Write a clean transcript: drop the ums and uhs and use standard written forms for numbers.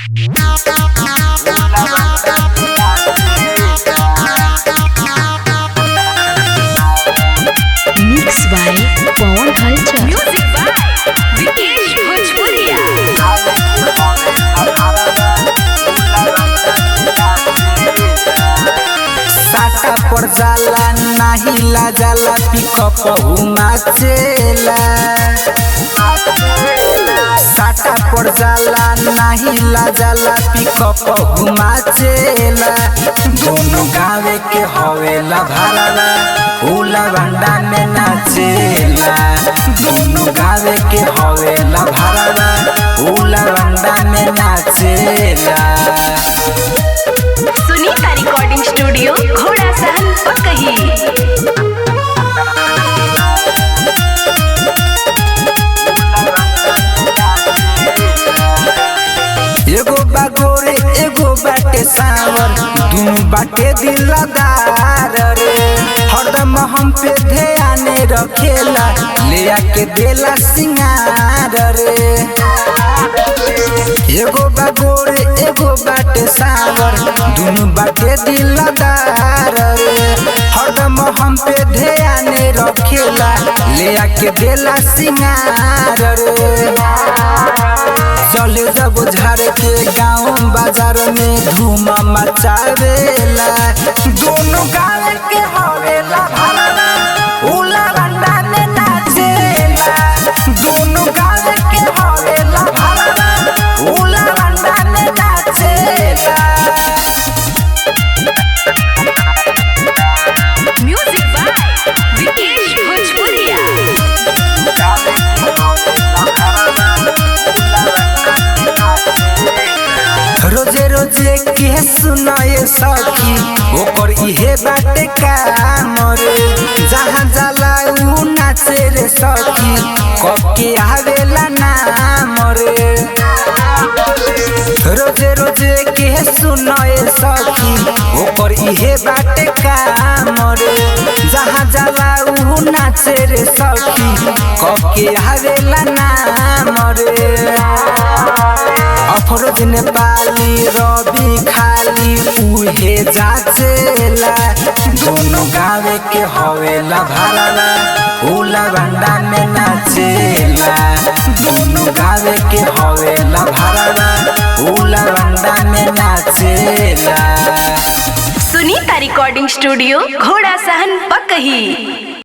Mix by पवन हलचल। Music by Vikesh भोजपुरिया। साटा पर जाला नाही ला जाला पिकअप हुमाचेला। साटा पर जाला नाही ला जाला पिकअप हुमाचेला। दोनों गावे के हवेला भराला उला बंडा में नाचेला। दोनों गावे के हवेला भराला उला बंडा में नाचेला। सुनीता रिकॉर्डिंग स्टूडियो घोड़ा सहन पकही। एगो बागोरे एगो बाटे सावर दुनु बाटे दिलदार रे। हरदम हम पे ध्यान रखेला ले आके देला सिंगार रे। एगो बागोरे एगो बाटे सावर दुनु बाटे दिलदार रे। हरदम हम पे ध्यान रखेला ले आके देला सिंगार रे। चले जब झाड़ के गाँव बाजार में धूम मचावेला। दोनों गाँव के हवेला भराला उला बंडा में नाचेला। दोनों गाँव के हवेला भराला उला बंडा में नाचेला। म्यूजिक बाय विकेश भोजपुरिया। रोजे रोजे के सुनाए सखी ओकर इहे बाटे काम रे। जहाँ जाला उ नाचे रे सखी कब के आवेला नाम रे। रोजे रोजे के सुनाए सखी ओकर इहे बाटे काम रे। जहाँ जाला उ नाचे रे सखी कब के आवेला नाम रे। अफरोज नेपाली रवि खाली उहे जाचेला। दोनों गावे के हवेला भराला उला बंडा में नाचेला। दोनों गावे के हवेला भराला उला बंडा में नाचेला। सुनीता रिकॉर्डिंग स्टूडियो घोड़ा सहन पकही।